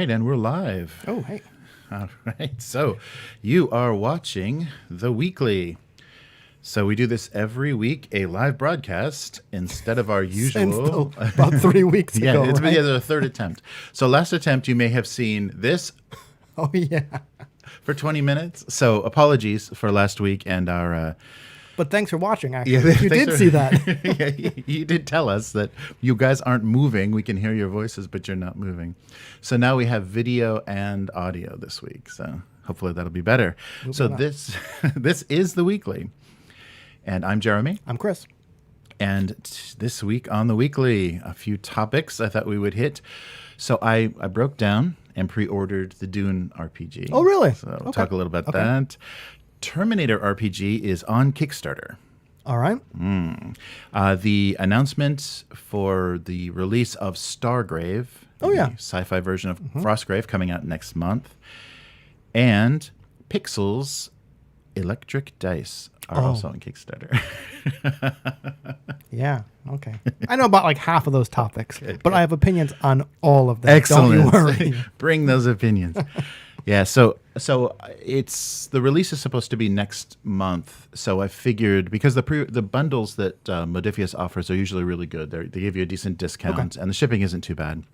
right, and we're live. Oh, hey. All right, so you are watching The Weekly. So we do this every week, a live broadcast instead of our usual. About 3 weeks ago, it's right? the third attempt. So last attempt, you may have seen this. Oh, yeah. For 20 minutes. So apologies for last week and our... But thanks for watching, actually. Yeah, you did see that. Yeah, you did tell us that you guys aren't moving. We can hear your voices, but you're not moving. So now we have video and audio this week. So hopefully that'll be better. This is The Weekly. And I'm Jeremy. I'm Chris. And this week on The Weekly, a few topics I thought we would hit. So I broke down and pre-ordered the Dune RPG. Oh, really? So we'll talk a little about that. Terminator Rpg is on Kickstarter. All right. The announcement for the release of Stargrave, the sci-fi version of Frostgrave, coming out next month, and Pixel's Electric Dice are also on Kickstarter. Yeah. Okay. I know about like half of those topics, but I have opinions on all of them. Excellent. Don't you worry. Bring those opinions. Yeah. So it's the release is supposed to be next month. So I figured because the bundles that Modifius offers are usually really good. They give you a decent discount, and the shipping isn't too bad.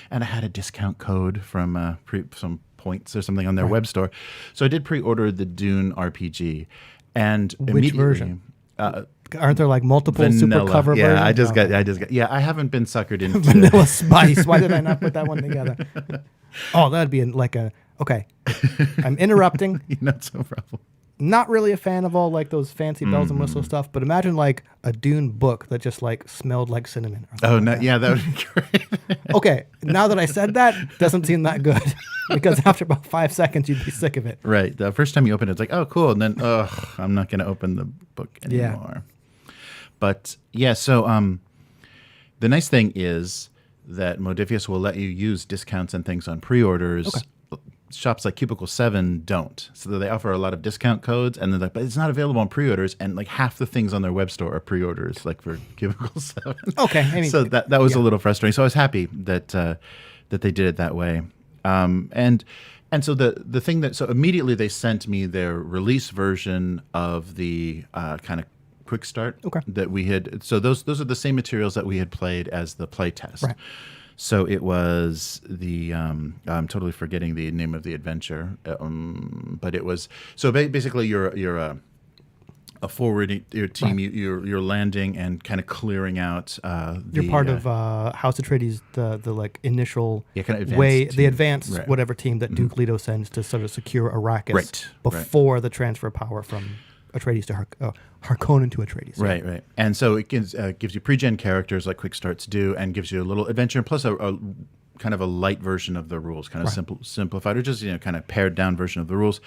And I had a discount code from some points or something on their web store. So I did pre-order the Dune RPG. And which version? Aren't there like multiple vanilla. super cover versions? I haven't been suckered into Vanilla Spice. Why did I not put that one together? Oh, that'd be okay. I'm interrupting. Not so problem. Not really a fan of all like those fancy bells and whistles stuff, but imagine like a Dune book that just like smelled like cinnamon. Oh, no, yeah, that would be great. Okay, now that I said that, doesn't seem that good because after about 5 seconds, you'd be sick of it. Right. The first time you open it, it's like, oh, cool. And then, I'm not going to open the book anymore. Yeah. But yeah, so the nice thing is that Modifius will let you use discounts and things on pre-orders. Okay. Shops like Cubicle 7 don't. So they offer a lot of discount codes, and they're like, but it's not available on pre-orders, and like half the things on their web store are pre-orders, like for Cubicle 7. Okay. I mean, so that was a little frustrating. So I was happy that they did it that way. And so the thing so immediately they sent me their release version of the kind of quick start that we had. So those are the same materials that we had played as the play test. Right. So it was the I'm totally forgetting the name of the adventure, but it was so basically you're a forward your team. Right. You're landing and kind of clearing out. You're part of House Atreides, the like initial kind of way, team. the advanced whatever team that Duke Leto sends to sort of secure Arrakis before the transfer of power from Atreides to Harkonnen to Atreides. Right. And so it gives you pre-gen characters like quick starts do, and gives you a little adventure, plus a kind of a light version of the rules, kind of simplified, or just kind of pared down version of the rules.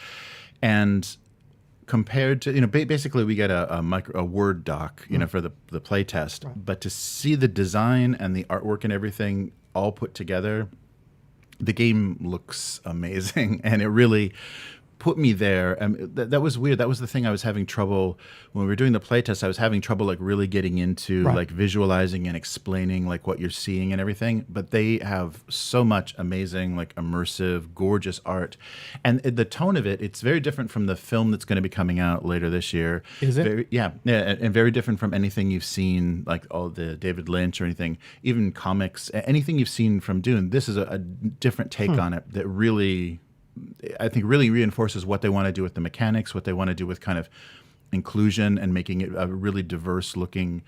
And compared to basically we get a Word doc for the play test, but to see the design and the artwork and everything all put together, the game looks amazing, and it really put me there. That was weird. That was the thing I was having trouble when we were doing the playtest. I was having trouble like really getting into like visualizing and explaining like what you're seeing and everything. But they have so much amazing, like immersive, gorgeous art, and the tone of it. It's very different from the film that's going to be coming out later this year. Is it? Yeah, and very different from anything you've seen, like all the David Lynch or anything, even comics, anything you've seen from Dune. This is a different take on it that really, I think, really reinforces what they want to do with the mechanics, what they want to do with kind of inclusion and making it a really diverse looking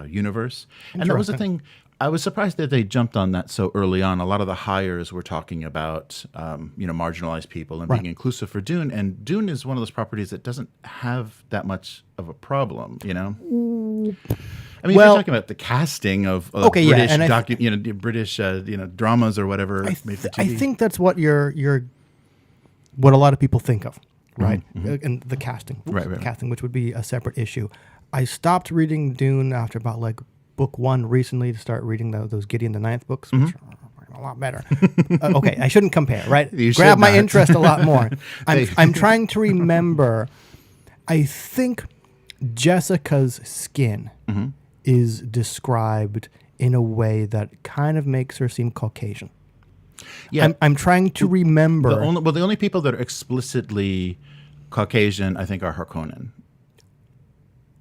universe. And that was the thing. I was surprised that they jumped on that so early on. A lot of the hires were talking about, marginalized people and being inclusive for Dune. And Dune is one of those properties that doesn't have that much of a problem, I mean, if you're talking about the casting of British, British dramas or whatever. I think that's what what a lot of people think of, right? And the casting, casting, which would be a separate issue. I stopped reading Dune after about like book 1 recently to start reading those Gideon the Ninth books, which are a lot better. Okay, I shouldn't compare, right? Grab my interest a lot more. I'm trying to remember. I think Jessica's skin is described in a way that kind of makes her seem Caucasian. Yeah. I'm trying to remember. The only people that are explicitly Caucasian, I think, are Harkonnen.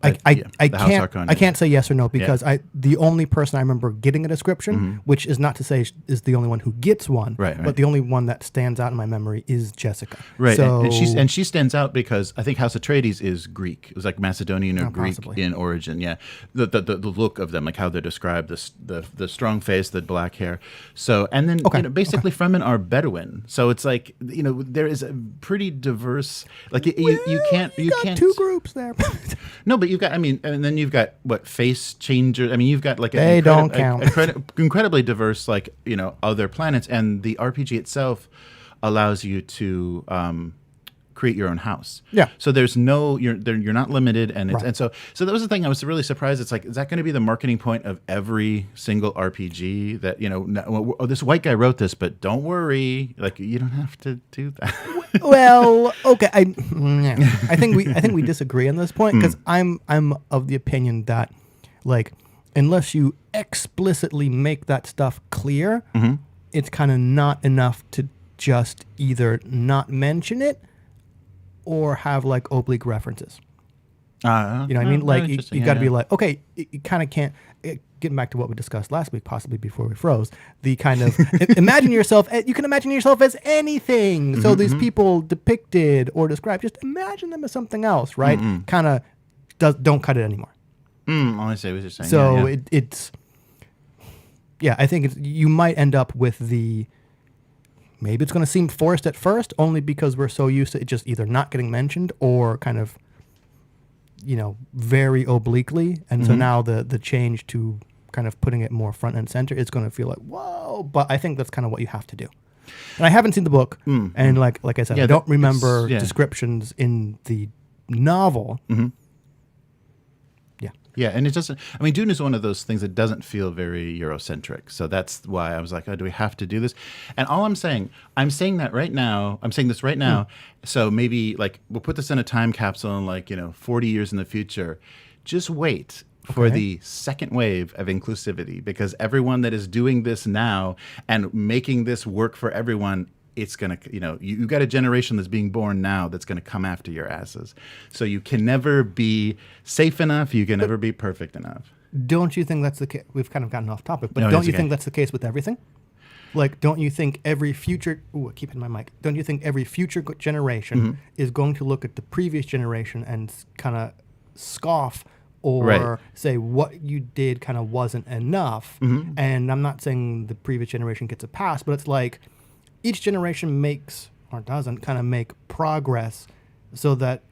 I can't say yes or no because the only person I remember getting a description, which is not to say is the only one who gets one, but the only one that stands out in my memory is Jessica. Right, so, and she stands out because I think House Atreides is Greek. It was like Macedonian or Greek possibly. in origin. Yeah, the look of them, like how they're described, the strong face, the black hair. So and then basically Fremen are Bedouin. So it's like there is a pretty diverse. Like you can't two groups there. No, but you've got, and then you've got face changers. I mean, you've got like incredibly diverse, other planets, and the RPG itself allows you to create your own house. Yeah. So there's you're not limited, and so that was the thing. I was really surprised. It's like, is that going to be the marketing point of every single RPG that this white guy wrote this, but don't worry, like you don't have to do that. Well, okay. I think we disagree on this point because I'm of the opinion that unless you explicitly make that stuff clear, it's kind of not enough to just either not mention it or have oblique references. You know what I mean? You got to be like, okay, you kind of can't. Getting back to what we discussed last week, possibly before we froze, the kind of imagine yourself. You can imagine yourself as anything. So these people depicted or described, just imagine them as something else, right? Kind of don't cut it anymore. I see what you're saying. So it's I think you might end up with maybe it's going to seem forced at first, only because we're so used to it just either not getting mentioned or kind of very obliquely, and so now the change to kind of putting it more front and center is going to feel like whoa. But I think that's kind of what you have to do. And I haven't seen the book, and like I said, I don't remember descriptions in the novel. Yeah, and it doesn't. I mean, Dune is one of those things that doesn't feel very Eurocentric. So that's why I was like, oh, do we have to do this? And all I'm saying that right now. I'm saying this right now. So maybe we'll put this in a time capsule in 40 years in the future. Just wait for the second wave of inclusivity, because everyone that is doing this now and making this work for everyone, it's going to, you got a generation that's being born now that's going to come after your asses. So you can never be safe enough. You can never be perfect enough. Don't you think that's the case? We've kind of gotten off topic, but don't you think that's the case with everything? Don't you think every future, keep in my mic, don't you think every future generation is going to look at the previous generation and kind of scoff or say what you did kind of wasn't enough? And I'm not saying the previous generation gets a pass, but it's like, each generation makes or doesn't kind of make progress so that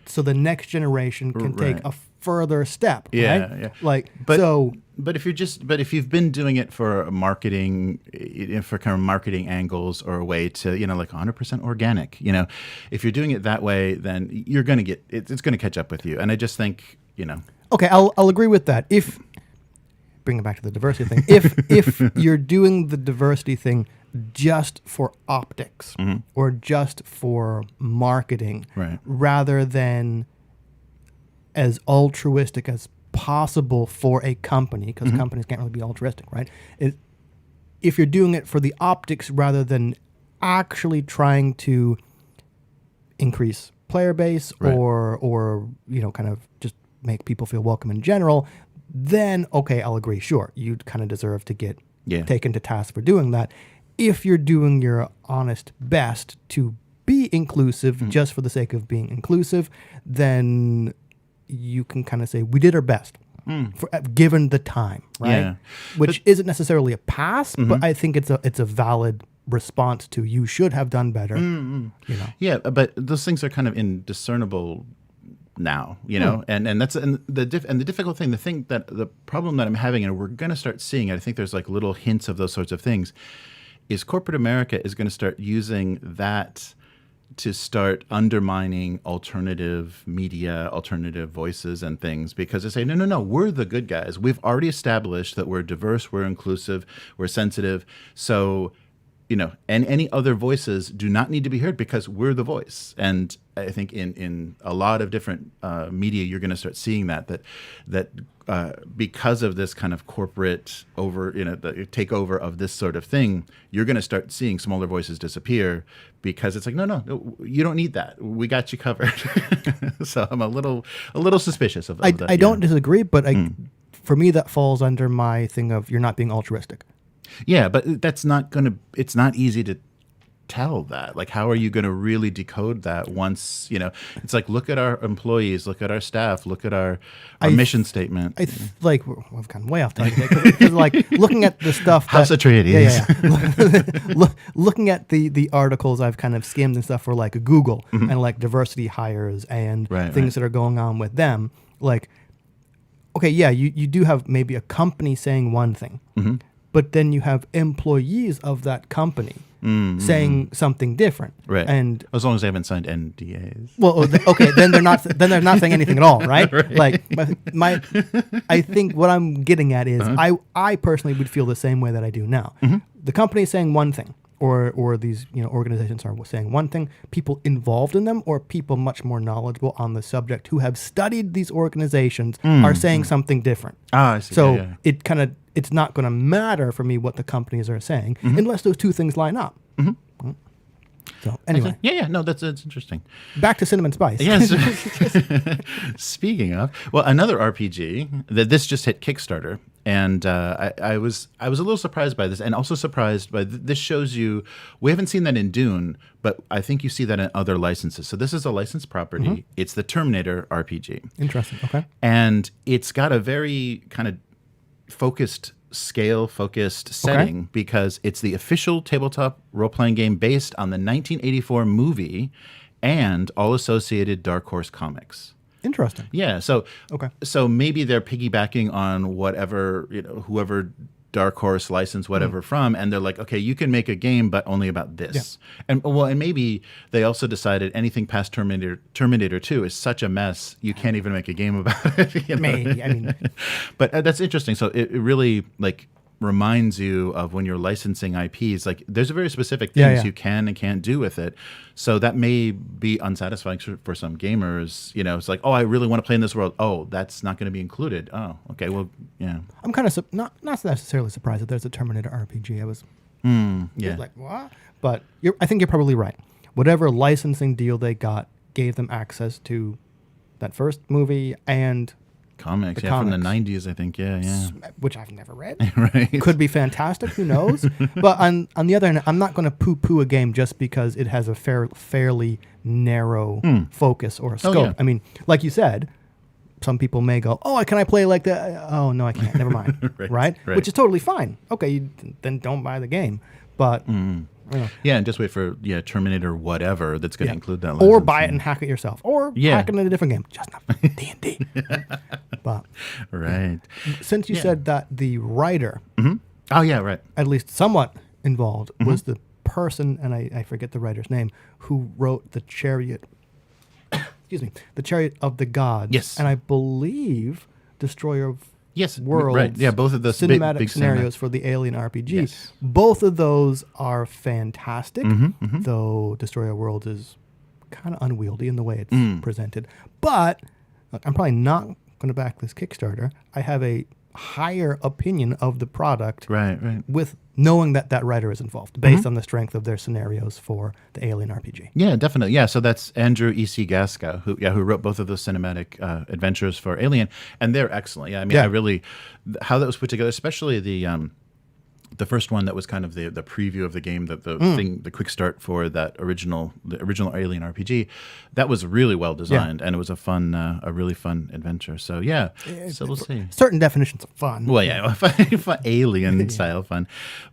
the next generation can take a further step. Right? But if you've been doing it for marketing, for kind of marketing angles or a way to 100% organic, if you're doing it that way, then you're going to get it's going to catch up with you. And I just think Okay, I'll agree with that. If bring it back to the diversity thing, if you're doing the diversity thing just for optics or just for marketing, rather than as altruistic as possible for a company, because companies can't really be altruistic, right? If you're doing it for the optics rather than actually trying to increase player base or kind of just make people feel welcome in general, then okay, I'll agree. Sure, you kind of deserve to get taken to task for doing that. If you're doing your honest best to be inclusive just for the sake of being inclusive, then you can kind of say, we did our best given the time, right? Yeah. Which isn't necessarily a pass, but I think it's a valid response to you should have done better. Yeah, but those things are kind of indiscernible now, and that's the difficult thing. The problem that I'm having, and we're going to start seeing, I think there's little hints of those sorts of things, is corporate America is going to start using that to start undermining alternative media, alternative voices and things, because they say, no, we're the good guys. We've already established that we're diverse, we're inclusive, we're sensitive. So and any other voices do not need to be heard because we're the voice. And I think in a lot of different media, you're going to start seeing that because of this kind of corporate the takeover of this sort of thing, you're going to start seeing smaller voices disappear because it's like, no, you don't need that. We got you covered. So I'm a little suspicious of that. I don't disagree, but for me, that falls under my thing of you're not being altruistic. Yeah, but it's not easy to tell that. Like, how are you going to really decode that once, it's like, look at our employees, look at our staff, look at our mission statement. I've gone way off topic because like looking at the stuff. House Atreides. Yeah. Looking at the articles I've kind of skimmed and stuff for like Google and like diversity hires and things that are going on with them. Like, okay, yeah, you do have maybe a company saying one thing. But then you have employees of that company saying something different, right? And as long as they haven't signed NDAs. Well, okay, then they're not saying anything at all, right? Like I think what I'm getting at is I personally would feel the same way that I do now. The company is saying one thing, or these organizations are saying one thing. People involved in them, or people much more knowledgeable on the subject who have studied these organizations are saying something different. I see. So it's not going to matter for me what the companies are saying unless those two things line up. So anyway, no, that's interesting. Back to Cinnamon Spice. Yes. Speaking of, another RPG that this just hit Kickstarter, and I was a little surprised by this, and also surprised by this. Shows you we haven't seen that in Dune, but I think you see that in other licenses. So this is a licensed property. It's the Terminator RPG. Interesting. Okay. And it's got a very kind of focused setting because it's the official tabletop role-playing game based on the 1984 movie and all associated Dark Horse comics. Interesting. Yeah. So maybe they're piggybacking on whatever, whoever Dark Horse license whatever from, and they're like, okay, you can make a game, but only about this. Yeah. And maybe they also decided anything past Terminator 2 is such a mess, you can't even make a game about it. Maybe, I mean, but that's interesting. So it really reminds you of when you're licensing IPs, like there's a very specific things you can and can't do with it. So that may be unsatisfying for some gamers. It's like, oh, I really want to play in this world. Oh, that's not going to be included. Oh, okay. Well, yeah. I'm kind of not necessarily surprised that there's a Terminator RPG. I was like, what? But I think you're probably right. Whatever licensing deal they got gave them access to that first movie and comics, from the 90s, I think, which I've never read. Right, could be fantastic. Who knows? But on the other hand, I'm not going to poo-poo a game just because it has a fairly narrow focus or scope. Oh, yeah. I mean, like you said, some people may go, "Oh, can I play like that?" Oh, no, I can't. Never mind. right? Which is totally fine. Okay, then don't buy the game. But and just wait for Terminator whatever that's going to include that. Or buy it and hack it yourself, or hack it in a different game, just not D&D. But since you said that the writer, at least somewhat involved, was the person, and I forget the writer's name, who wrote the Chariot. Excuse me, the Chariot of the Gods. Yes, and I believe Destroyer of Worlds. Right. Yeah, both of the cinematic scenarios for the Alien RPG. Yes. Both of those are fantastic, though Destroyer of Worlds is kind of unwieldy in the way it's presented. But look, I'm probably not going to back this Kickstarter. I have a higher opinion of the product with knowing that writer is involved based on the strength of their scenarios for the Alien RPG. Yeah, definitely. Yeah, so that's Andrew E.C. Gaska, who wrote both of those cinematic adventures for Alien, and they're excellent. Yeah, I mean, I really, how that was put together, especially the first one that was kind of the preview of the game, the quick start for the original Alien RPG, that was really well designed, and it was a really fun adventure. So so we'll see. Certain definitions of fun. Well, fun Alien style fun,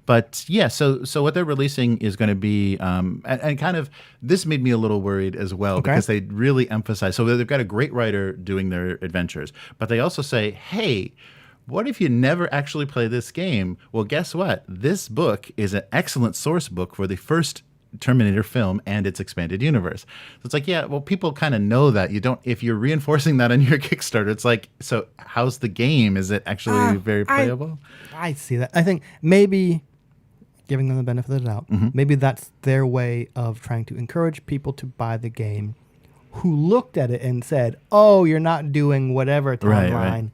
but so what they're releasing is going to be, and kind of this made me a little worried as well because they really emphasize. So they've got a great writer doing their adventures, but they also say, hey, what if you never actually play this game? Well, guess what? This book is an excellent source book for the first Terminator film and its expanded universe. So it's like, people kind of know that. You don't, if you're reinforcing that on your Kickstarter, it's like, so how's the game? Is it actually very playable? I see that. I think maybe giving them the benefit of the doubt. Maybe that's their way of trying to encourage people to buy the game who looked at it and said, oh, you're not doing whatever timeline. Right.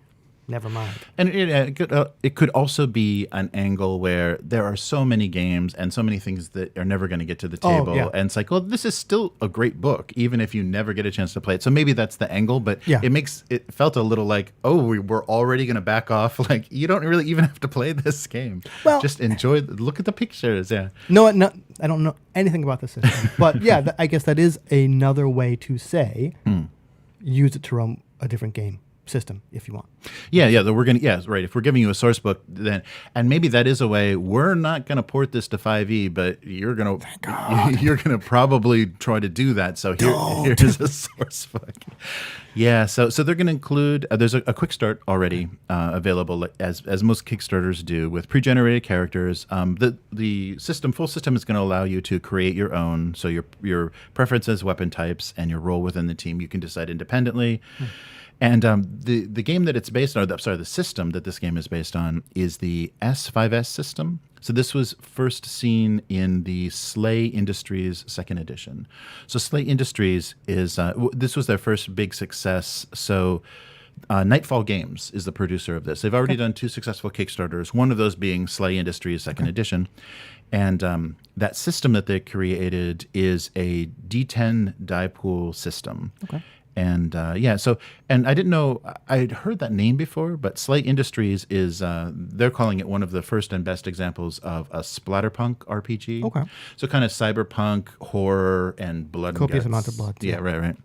Never mind. And it could also be an angle where there are so many games and so many things that are never going to get to the table. Yeah. And it's like, well, this is still a great book, even if you never get a chance to play it. So maybe that's the angle, but it felt a little like, oh, we're already going to back off. Like, you don't really even have to play this game. Well, just enjoy, look at the pictures. Yeah. No, I don't know anything about the system. But yeah, I guess that is another way to say, use it to run a different game system if you want. Right. If we're giving you a source book, then, and maybe that is a way, we're not going to port this to 5e, but you're going to probably try to do that. So here's a source book. Yeah. So they're going to include, there's a quick start already available as most Kickstarters do with pre-generated characters. The full system is going to allow you to create your own. So your preferences, weapon types, and your role within the team, you can decide independently. And the game that it's based on, the system that this game is based on is the S5S system. So this was first seen in the Slay Industries second edition. So Slay Industries is, this was their first big success. So Nightfall Games is the producer of this. They've already done 2 successful Kickstarters, one of those being Slay Industries second edition. And that system that they created is a D10 die pool system. Okay. And and I didn't know, I'd heard that name before, but Slay Industries is, they're calling it one of the first and best examples of a splatterpunk RPG. Okay. So kind of cyberpunk, horror, and blood. Copious amount of blood. Yeah, right.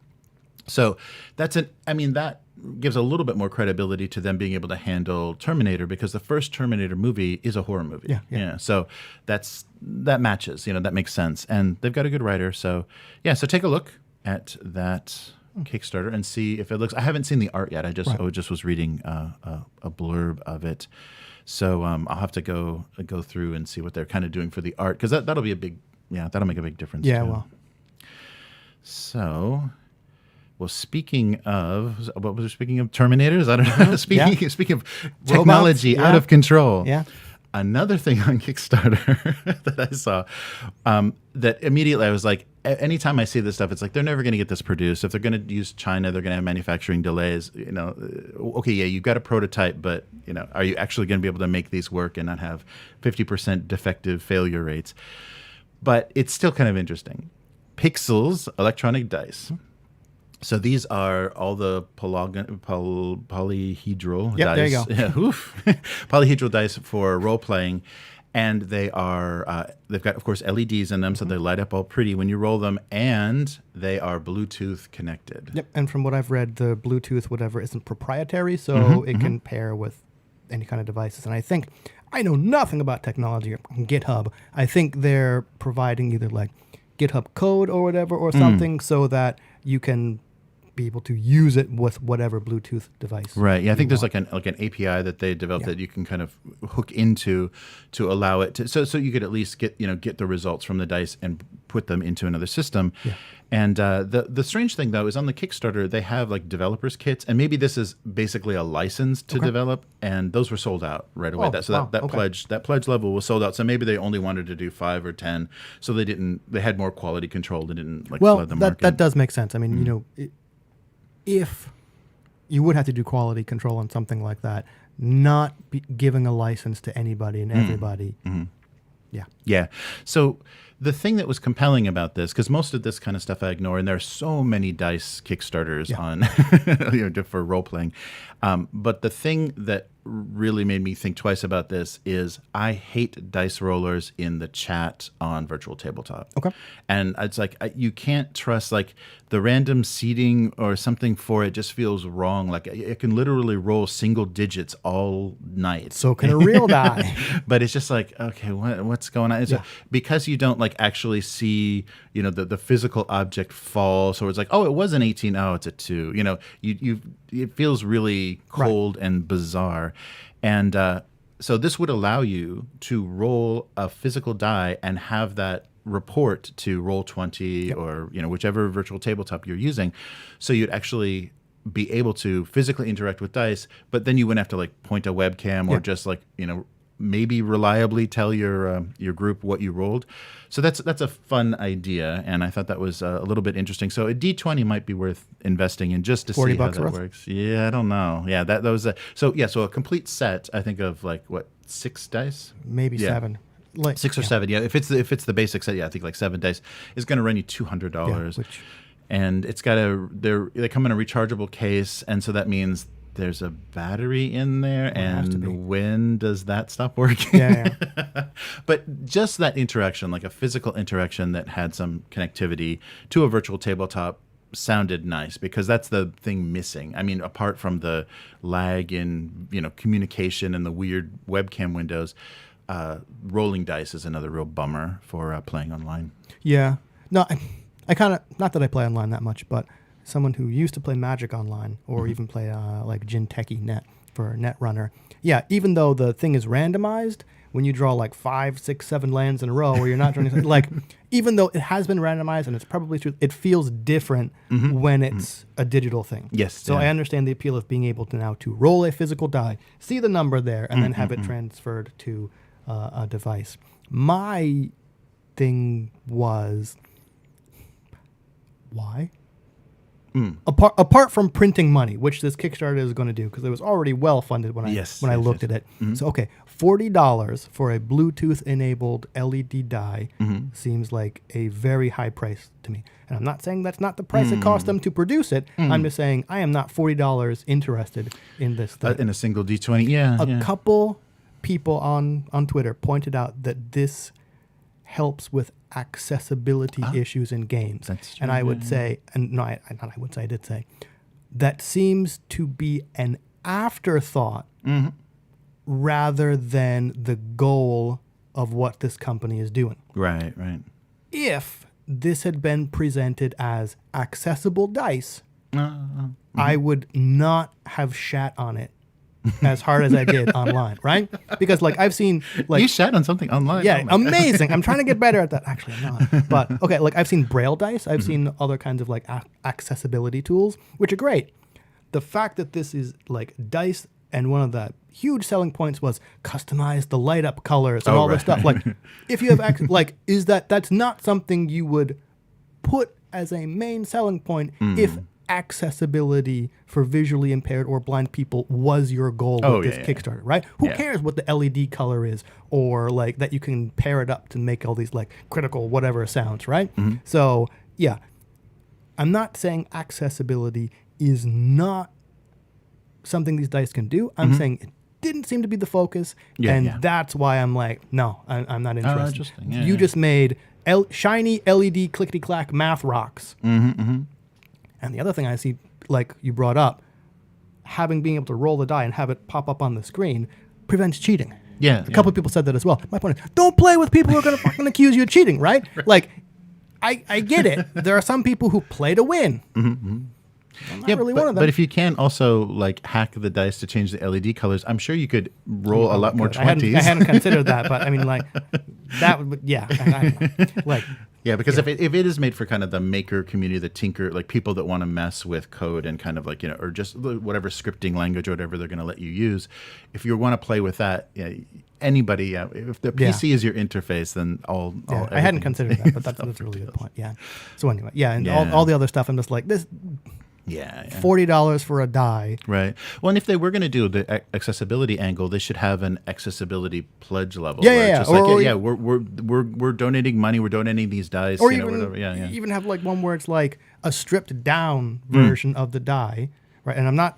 So that gives a little bit more credibility to them being able to handle Terminator, because the first Terminator movie is a horror movie. Yeah. So that matches, that makes sense. And they've got a good writer. So so take a look at that Kickstarter and see if it looks. I haven't seen the art yet. I just was reading a blurb of it, so I'll have to go through and see what they're kind of doing for the art, because that'll be that'll make a big difference. Yeah, too. So, speaking of Terminators, I don't know. Speaking of technology robots, out of control. Yeah. Another thing on Kickstarter that I saw, that immediately I was like, anytime I see this stuff, it's like, they're never going to get this produced. If they're going to use China, they're going to have manufacturing delays. Okay, yeah, you've got a prototype, but are you actually going to be able to make these work and not have 50% defective failure rates? But it's still kind of interesting. Pixels electronic dice. So these are all the polyhedral dice. There you go. Polyhedral dice for role playing, and they are they've got, of course, LEDs in them, so they light up all pretty when you roll them, and they are Bluetooth connected. Yep. And from what I've read, the Bluetooth whatever isn't proprietary, so it can pair with any kind of devices. And I know nothing about technology or GitHub. I think they're providing either like GitHub code or whatever or something so that you can be able to use it with whatever Bluetooth device. Right. Yeah, I think there's like an API that they developed that you can kind of hook into to allow it to, so you could at least get the results from the dice and put them into another system. Yeah. And the strange thing though is on the Kickstarter they have like developers kits, and maybe this is basically a license to develop, and those were sold out right away. That pledge level was sold out. So maybe they only wanted to do 5 or 10, so they had more quality control. They didn't flood the market. That does make sense. I mean, if you would have to do quality control on something like that, not giving a license to anybody and everybody. Yeah. Yeah. So the thing that was compelling about this, because most of this kind of stuff I ignore, and there are so many dice Kickstarters on for role playing. But the thing that really made me think twice about this is I hate dice rollers in the chat on Virtual Tabletop. Okay. And it's like you can't trust the random seeding or something for it just feels wrong. Like it can literally roll single digits all night. So can a real die. But it's just like, okay, what's going on? So because you don't actually see, the physical object fall. So it's like, oh, it was an 18. Oh, it's a 2. It feels really cold and bizarre. And so this would allow you to roll a physical die and have that report to Roll20 or whichever virtual tabletop you're using. So you'd actually be able to physically interact with dice, but then you wouldn't have to point a webcam or just maybe reliably tell your group what you rolled. So that's a fun idea, and I thought that was a little bit interesting. So a D20 might be worth investing in just to see how that works. Yeah, I don't know. Yeah, that was so a complete set. I think of like what, 6 dice, maybe 7. Like 6 or 7. Yeah, if it's the basic set, I think like 7 dice is going to run you $200. And it's got they come in a rechargeable case, and so that means there's a battery in there. And when does that stop working? Yeah. But just that interaction, like a physical interaction that had some connectivity to a virtual tabletop, sounded nice, because that's the thing missing. I mean, apart from the lag in communication and the weird webcam windows, rolling dice is another real bummer for playing online. Yeah. No, I kind of, not that I play online that much, but someone who used to play Magic online or even play like Jinteki Net for Netrunner. Yeah, even though the thing is randomized, when you draw like 5, 6, 7 lands in a row where you're not drawing, like, even though it has been randomized and it's probably true, it feels different when it's a digital thing. Yes. So I understand the appeal of being able to now to roll a physical die, see the number there, and then have it transferred to a device. My thing was, why? Apart from printing money, which this Kickstarter is going to do, because it was already well funded when I looked at it. So okay, $40 for a Bluetooth enabled LED die seems like a very high price to me. And I'm not saying that's not the price it cost them to produce it. I'm just saying I am not $40 interested in this thing. In a single D20, A couple people on Twitter pointed out that this helps with accessibility issues in games. That's true, and I would say, and no, I did say, that seems to be an afterthought rather than the goal of what this company is doing. Right. If this had been presented as accessible dice, I would not have shat on it as hard as I did online, right? Because like I've seen like you shat on something online. Yeah, amazing. I'm trying to get better at that. Actually, I'm not. But okay, like I've seen Braille dice. I've seen other kinds of like accessibility tools, which are great. The fact that this is like dice, and one of the huge selling points was customize the light up colors and all this stuff. Like if you have that's not something you would put as a main selling point if accessibility for visually impaired or blind people was your goal with this Kickstarter, right? Who cares what the LED color is, or like that you can pair it up to make all these like critical whatever sounds, right? So yeah, I'm not saying accessibility is not something these dice can do. I'm saying it didn't seem to be the focus, that's why I'm like, no, I'm not interested. Interesting. You just made shiny LED clickety clack math rocks. And the other thing I see, like you brought up, being able to roll the die and have it pop up on the screen prevents cheating. Yeah. A couple of people said that as well. My point is, don't play with people who are going to fucking accuse you of cheating, right? Like, I get it. There are some people who play to win. I'm not really one of them. But if you can also like hack the dice to change the LED colors, I'm sure you could roll a lot more 20s. I hadn't considered that, but I mean, like, that would, like. Yeah, because if it is made for kind of the maker community, the tinker, like people that want to mess with code and kind of like, or just whatever scripting language or whatever they're going to let you use, if you want to play with that, anybody, if the PC is your interface, then all I hadn't considered that, but that's a really good point. Yeah. So anyway, all the other stuff, I'm just like, this... $40 for a die. Right. Well, and if they were going to do the accessibility angle, they should have an accessibility pledge level. We're donating money. We're donating these dice. Or even have like one where it's like a stripped down version of the die, right? And I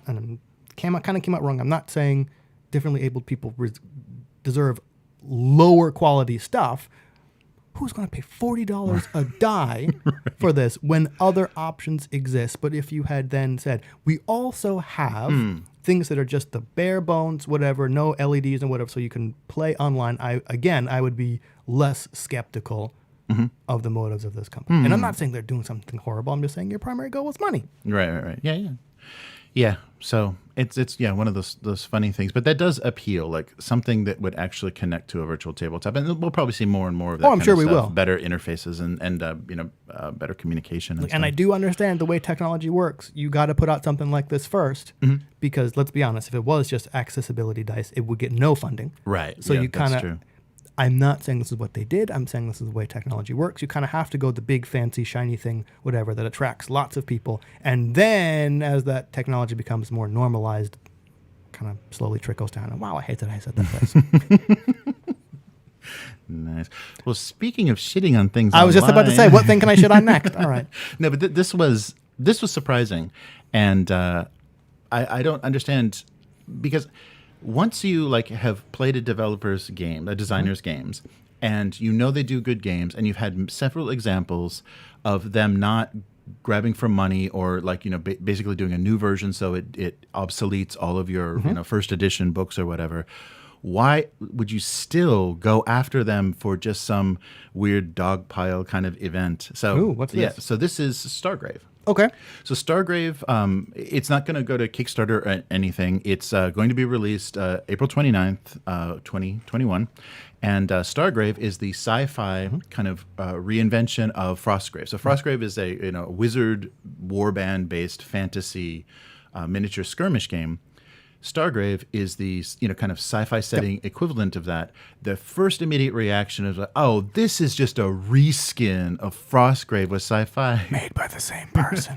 came out wrong. I'm not saying differently abled people deserve lower quality stuff. Who's going to pay $40 a die for this when other options exist? But if you had then said, we also have things that are just the bare bones, whatever, no LEDs and whatever, so you can play online, I would be less skeptical of the motives of this company. And I'm not saying they're doing something horrible. I'm just saying your primary goal was money. Right. Yeah. Yeah. So it's one of those funny things, but that does appeal, like something that would actually connect to a virtual tabletop, and we'll probably see more and more of that. I'm sure we will. Better interfaces and better communication. And I do understand the way technology works. You got to put out something like this first, because let's be honest, if it was just accessibility dice, it would get no funding. Right. So you kind of. I'm not saying this is what they did. I'm saying this is the way technology works. You kind of have to go the big, fancy, shiny thing, whatever, that attracts lots of people. And then as that technology becomes more normalized, kind of slowly trickles down. And wow, I hate that I said that phrase. Nice. Well, speaking of shitting on things, I was just about to say, what thing can I shit on next? All right. No, but this was surprising. And I don't understand, because once you have played a developer's game, a designer's games, and they do good games, and you've had several examples of them not grabbing for money or basically doing a new version so it obsoletes all of your first edition books or whatever. Why would you still go after them for just some weird dog pile kind of event? So what's this? Yeah, so this is Stargrave. Okay. So Stargrave, it's not going to go to Kickstarter or anything. It's going to be released April 29th, 2021. And Stargrave is the sci-fi kind of reinvention of Frostgrave. So Frostgrave is a wizard warband-based fantasy miniature skirmish game. Stargrave is the kind of sci-fi setting equivalent of that. The first immediate reaction is oh, this is just a reskin of Frostgrave with sci-fi. Made by the same person.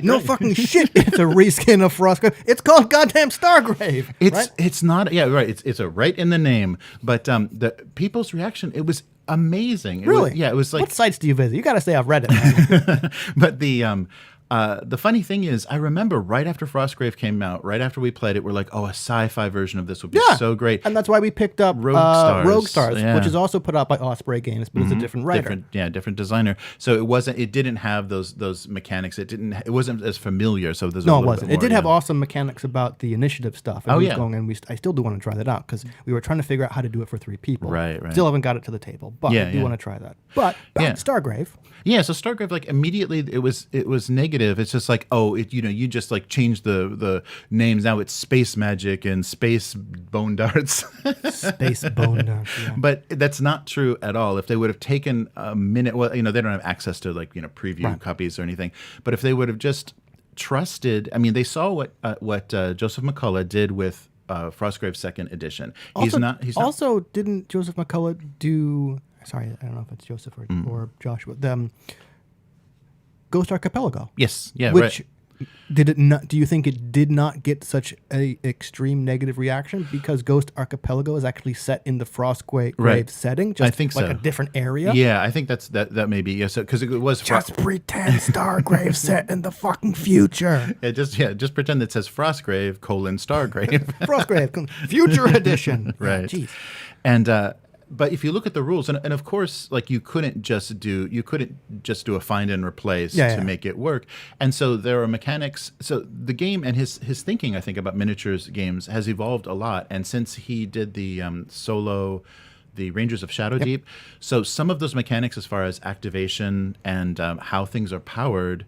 No fucking shit. It's a reskin of Frostgrave. It's called goddamn Stargrave. It's not. Yeah, right. It's a right in the name. But the people's reaction, it was amazing. Really? It was like. What sites do you visit? You got to say I've read it. But the funny thing is, I remember right after Frostgrave came out, right after we played it, we're like, oh, a sci-fi version of this would be so great. And that's why we picked up Rogue Stars, which is also put out by Osprey Games, but it's a different writer. Different designer. So it didn't have those mechanics. It wasn't as familiar. So there's no, it wasn't. It did have awesome mechanics about the initiative stuff. And I still do want to try that out, because we were trying to figure out how to do it for 3 people. Right. Still haven't got it to the table, but I do want to try that. But Stargrave. Yeah, so Stargrave, immediately it was negative. It's just you just change the names. Now it's Space Magic and Space Bone Darts. Space Bone Darts, yeah. But that's not true at all. If they would have taken a minute, they don't have access to preview copies or anything. But if they would have just trusted, they saw what Joseph McCullough did with Frostgrave 2nd Edition. Also, didn't Joseph McCullough do? Sorry, I don't know if it's Joseph or Joshua. Ghost Archipelago. Yes, yeah, which did it not? Do you think it did not get such a extreme negative reaction because Ghost Archipelago is actually set in the Frostgrave setting? Just I think a different area. Yeah, I think that may be because it was just pretend Stargrave set in the fucking future. Just pretend it says Frostgrave : Stargrave. Frostgrave Future Edition. Right. Jeez. And. But if you look at the rules, and of course, you couldn't just do a find and replace to make it work. And so there are mechanics. So the game and his thinking, I think, about miniatures games has evolved a lot. And since he did the solo, the Rangers of Shadow Deep, so some of those mechanics as far as activation and how things are powered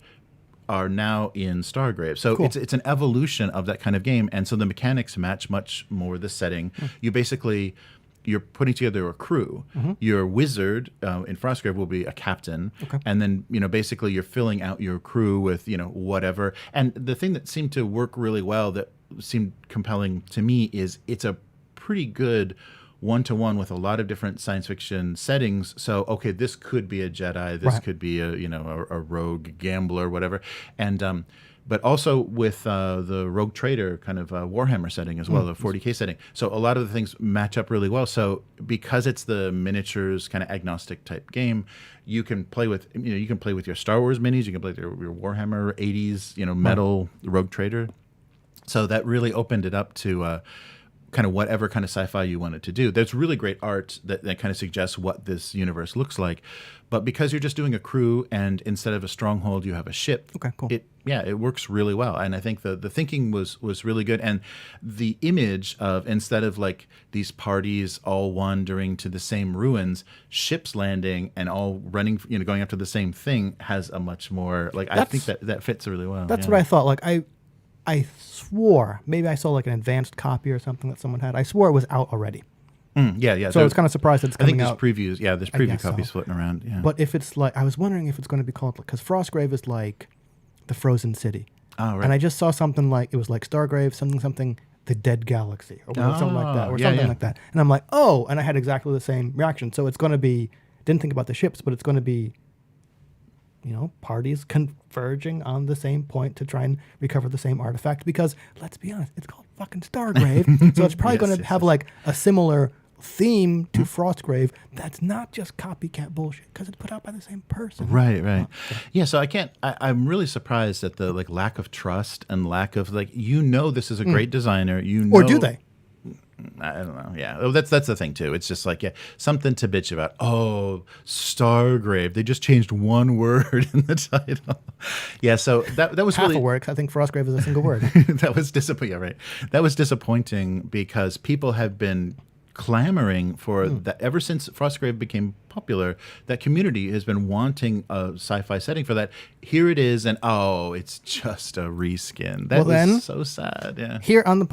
are now in Stargrave. So it's an evolution of that kind of game. And so the mechanics match much more the setting. You're putting together a crew. Your wizard in Frostgrave will be a captain, and then basically you're filling out your crew with whatever. And the thing that seemed to work really well, that seemed compelling to me, is it's a pretty good one-to-one with a lot of different science fiction settings. So this could be a Jedi, this could be a rogue gambler, whatever, and but also with the Rogue Trader kind of Warhammer setting as well, the 40K setting. So a lot of the things match up really well. So because it's the miniatures kind of agnostic type game, you can play with your Star Wars minis, you can play with your Warhammer 80s metal Rogue Trader. So that really opened it up to kind of whatever kind of sci-fi you wanted to do. There's really great art that kind of suggests what this universe looks like. But because you're just doing a crew and instead of a stronghold, you have a ship, it works really well. And I think the thinking was really good. And the image of, instead of these parties all wandering to the same ruins, ships landing and all running, going after the same thing has a much more, I think that fits really well. That's what I thought. I I swore, maybe I saw like an advanced copy or something that someone had. I swore it was out already. Yeah. So I was kind of surprised that it's coming out. I think there's previews. Yeah, there's preview copies so. floating around. Yeah. But if it's like, I was wondering if it's going to be called, because Frostgrave is like the Frozen City. Oh, right. And I just saw something like, it was like Stargrave, something, the Dead Galaxy, or something like that, or something like that. And I'm like, oh, and I had exactly the same reaction. So it's going to be, didn't think about the ships, but it's going to be, parties converging on the same point to try and recover the same artifact, because let's be honest, it's called fucking Stargrave. So it's probably going to have like a similar theme to Frostgrave that's not just copycat bullshit because it's put out by the same person. Right. Yeah, so I'm really surprised at the like lack of trust and lack of like, this is a great designer. Or do they? I don't know. Yeah, that's the thing too. It's just like something to bitch about. Oh, Stargrave. They just changed one word in the title. Yeah, so that was half really a word. I think Frostgrave is a single word. That was disappointing. Yeah, right. That was disappointing because people have been clamoring for that ever since Frostgrave became popular. That community has been wanting a sci-fi setting for that. Here it is, and it's just a reskin. That was so sad. Yeah. Here on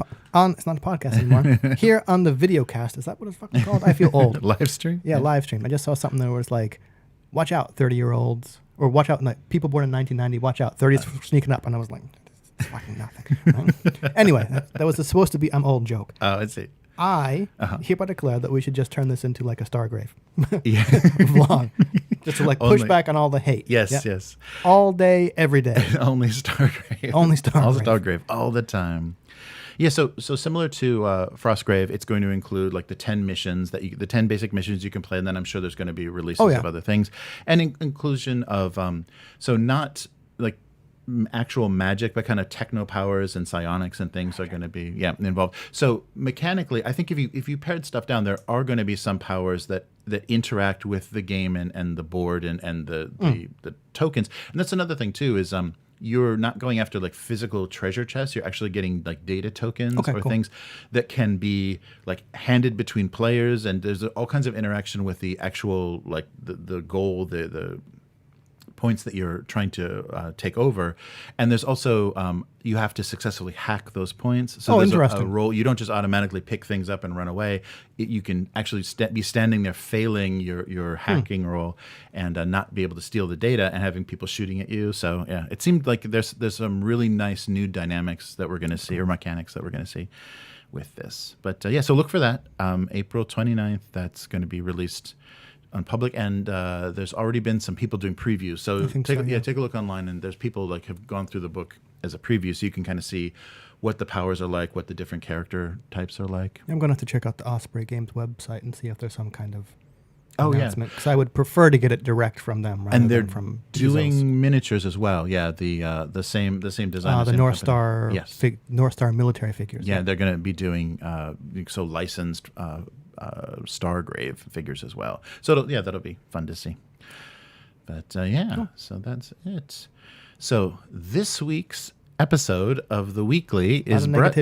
it's not a podcast anymore. Here on the video cast, is that what it's fucking called? I feel old. Live stream. Yeah, live stream. I just saw something that was like, watch out, 30-year-olds, or watch out, like people born in 1990. Watch out, 30s sneaking up, and I was like, it's fucking nothing. Right? Anyway, that was supposed to be I'm old joke. Oh, I see. I hereby declare that we should just turn this into like a Stargrave vlog. Just to like push back on all the hate. Yes. All day, every day. Only Stargrave. Only Stargrave. All Stargrave, all the time. Yeah, so similar to Frostgrave, it's going to include like the 10 missions the 10 basic missions you can play, and then I'm sure there's going to be releases of other things, and inclusion of so not like actual magic, but kind of techno powers and psionics and things are going to be involved. So mechanically, I think if you pared stuff down, there are going to be some powers that interact with the game and the board and the tokens. And that's another thing too is you're not going after like physical treasure chests. You're actually getting like data tokens things that can be like handed between players, and there's all kinds of interaction with the actual like the goal, the points that you're trying to take over. And there's also you have to successfully hack those points. So there's a role. You don't just automatically pick things up and run away. You can actually be standing there failing your hacking roll and not be able to steal the data and having people shooting at you. So yeah, it seemed like there's some really nice new dynamics that we're going to see, or mechanics that we're going to see with this. But so look for that. April 29th, that's going to be released on public, and there's already been some people doing previews. So take a look online, and there's people like have gone through the book as a preview, so you can kind of see what the powers are like, what the different character types are like. I'm going to have to check out the Osprey Games website and see if there's some kind of announcement, because I would prefer to get it direct from them rather and they're than from doing Bezos. Miniatures as well. Yeah, the same design. The North Star, North Star military figures. Yeah, they're going to be doing licensed Stargrave figures as well. So that'll be fun to see. But cool. So that's it. So this week's episode of the Weekly is brought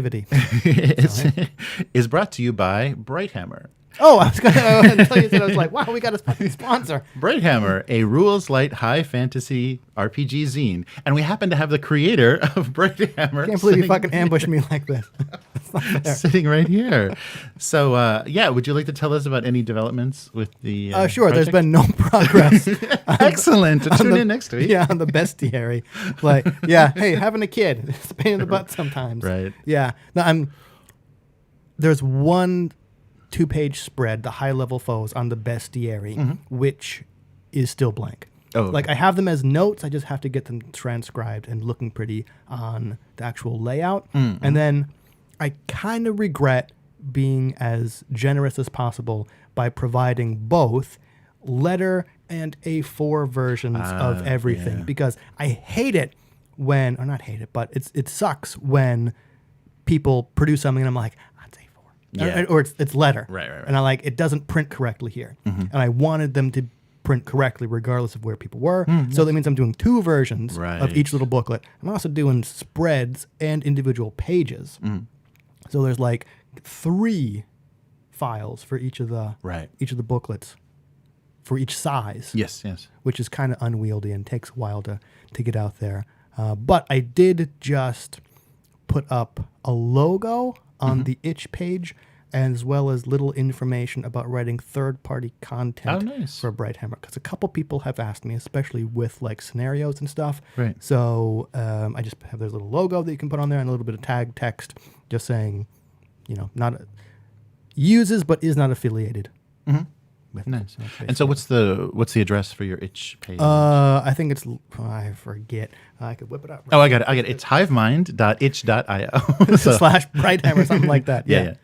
to you by Brighthammer. Oh, I was going to tell you that. I was like, wow, we got a fucking sponsor. Brighthammer, a rules light high fantasy RPG zine. And we happen to have the creator of Brighthammer. I can't believe you fucking ambushed me like this. Sitting right here. So, would you like to tell us about any developments with the Sure, project? There's been no progress. Excellent. Tune in next week. Yeah, on the bestiary. Hey, having a kid. It's a pain in the butt sometimes. Right. Yeah. No, there's one 2-page spread, the high-level foes on the bestiary, which is still blank. Oh, I have them as notes. I just have to get them transcribed and looking pretty on the actual layout. And then I kind of regret being as generous as possible by providing both letter and A4 versions of everything, because I hate it when, or not hate it, but it sucks when people produce something and I'm like, or it's letter. Right. And it doesn't print correctly here. And I wanted them to print correctly regardless of where people were. So that means I'm doing 2 versions of each little booklet. I'm also doing spreads and individual pages. So there's 3 files for each of the booklets for each size. Yes. Which is kind of unwieldy and takes a while to get out there. But I did just put up a logo on the itch page, as well as little information about writing third-party content for Bright Hammer. Because a couple people have asked me, especially with like scenarios and stuff. Right. So I just have this little logo that you can put on there and a little bit of tag text, just saying, uses but is not affiliated. Nice. And so what's the address for your itch page? I think it's, I forget. I could whip it up. I got it. It's hivemind.itch.io. / Brighthammer, something like that. Yeah.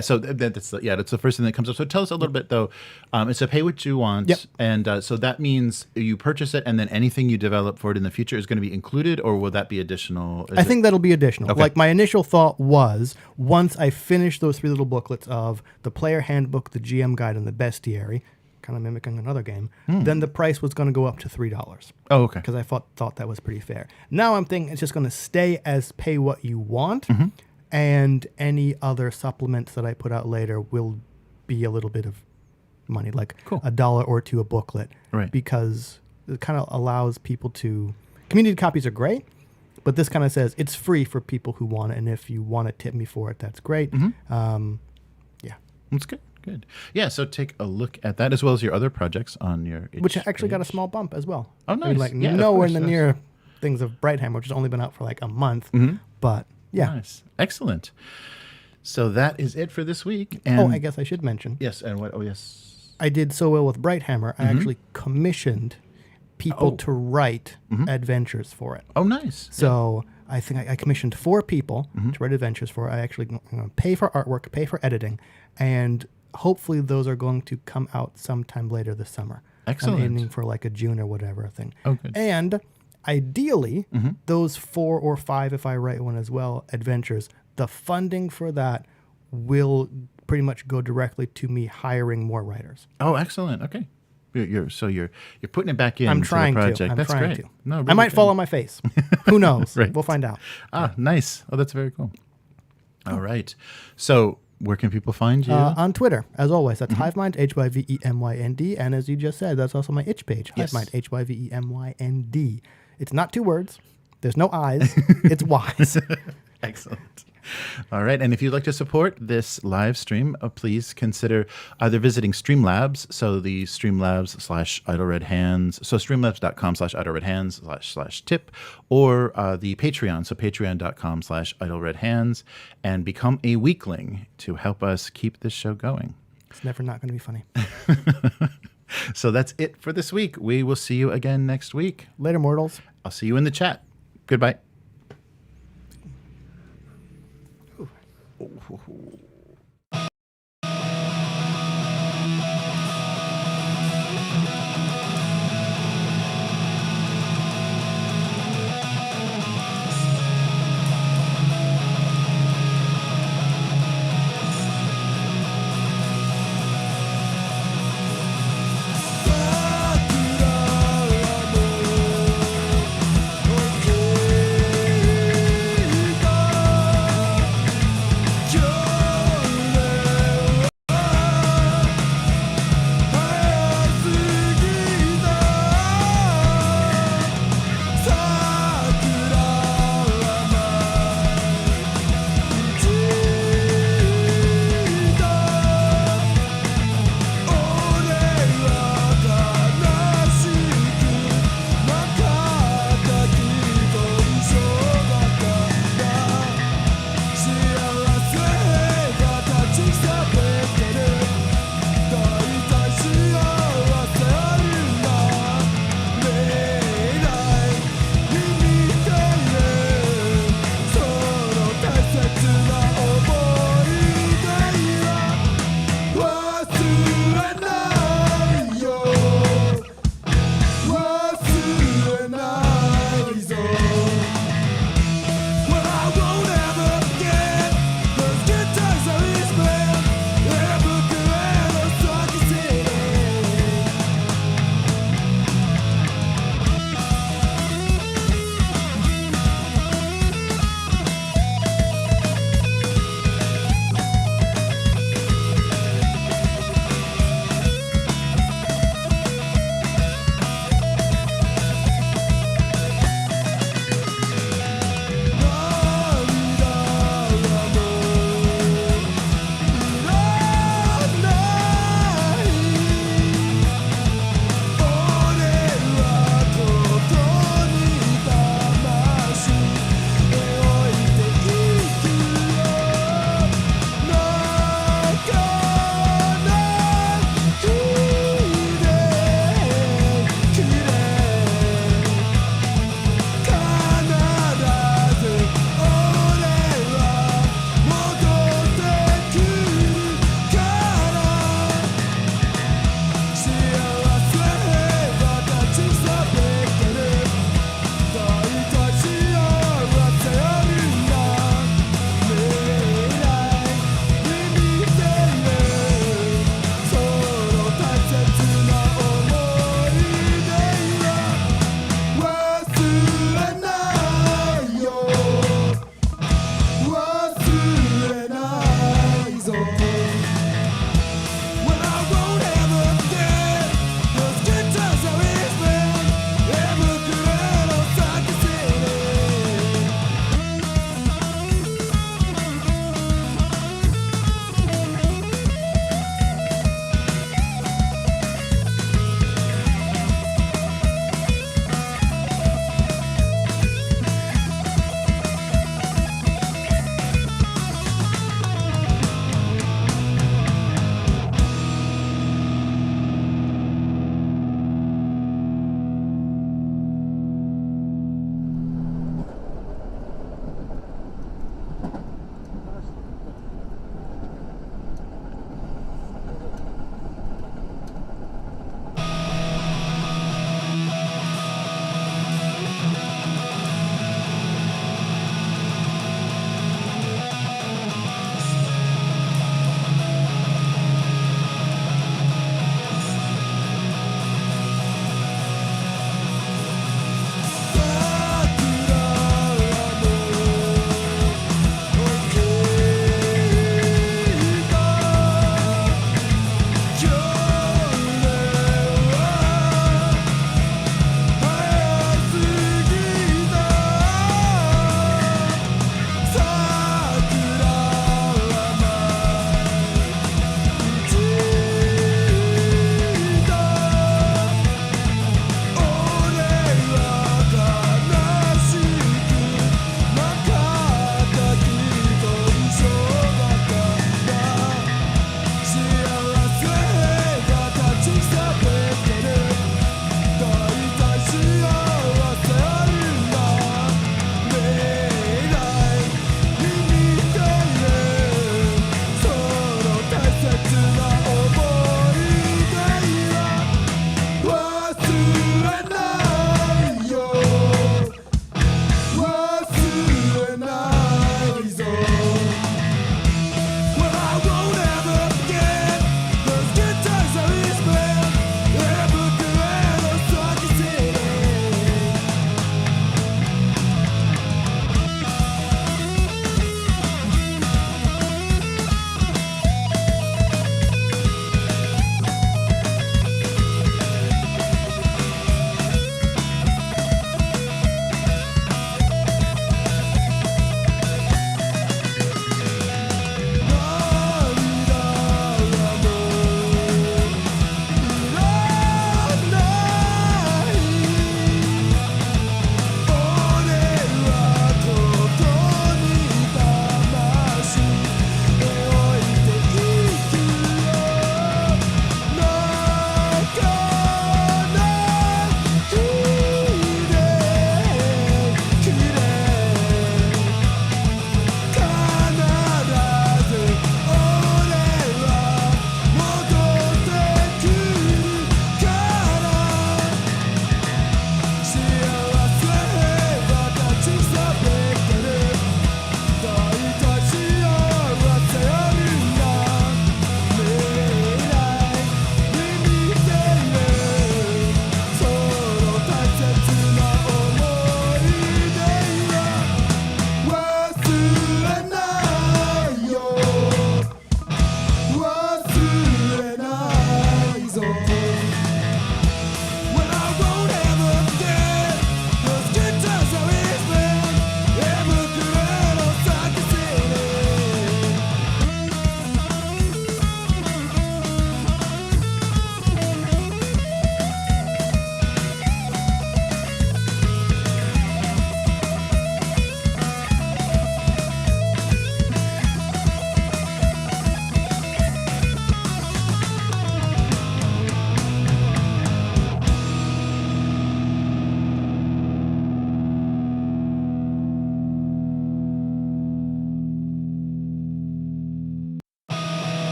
So that's the first thing that comes up. So tell us a little bit though. It's a pay what you want, and so that means you purchase it, and then anything you develop for it in the future is going to be included, or will that be additional? I think that'll be additional. Okay. Like my initial thought was, once I finish those 3 little booklets of the player handbook, the GM guide, and the bestiary, kind of mimicking another game, then the price was going to go up to $3. Oh, okay. Because I thought that was pretty fair. Now I'm thinking it's just going to stay as pay what you want. And any other supplements that I put out later will be a little bit of money, like $1 or $2 a booklet. Right. Because it kind of allows people to... Community copies are great, but this kind of says it's free for people who want it. And if you want to tip me for it, that's great. Yeah. That's good. Good. Yeah, so take a look at that as well as your other projects on your itch which actually page. Got a small bump as well. Oh, nice. I mean, nowhere near things of Bright Hammer, which has only been out for like a month. But... yeah. Nice. Excellent. So that is it for this week. And I guess I should mention. Yes. And what? Oh, yes. I did so well with Bright Hammer. I actually commissioned people to write adventures for it. Oh, nice. So I think I commissioned 4 people to write adventures for it. I actually pay for artwork, pay for editing, and hopefully those are going to come out sometime later this summer. Excellent. I'm aiming for like a June or whatever thing. Oh, good. And... ideally, those 4 or 5, if I write one as well, adventures, the funding for that will pretty much go directly to me hiring more writers. Oh, excellent. Okay. You're putting it back in. I'm trying the project. to. That's great. No, really I might fall on my face. Who knows? Right. We'll find out. Nice. Oh, that's very cool. All right. So where can people find you? On Twitter, as always. That's Hivemind, HYVEMYND. And as you just said, that's also my itch page. Yes. Hivemind, HYVEMYND. It's not 2 words. There's no I's. It's Y's. Excellent. All right. And if you'd like to support this live stream, please consider either visiting Streamlabs. So the Streamlabs /IdleRedHands. So streamlabs.com/IdleRedHands /tip, or the Patreon. So patreon.com/IdleRedHands, and become a weekling to help us keep this show going. It's never not going to be funny. So that's it for this week. We will see you again next week. Later, mortals. I'll see you in the chat. Goodbye.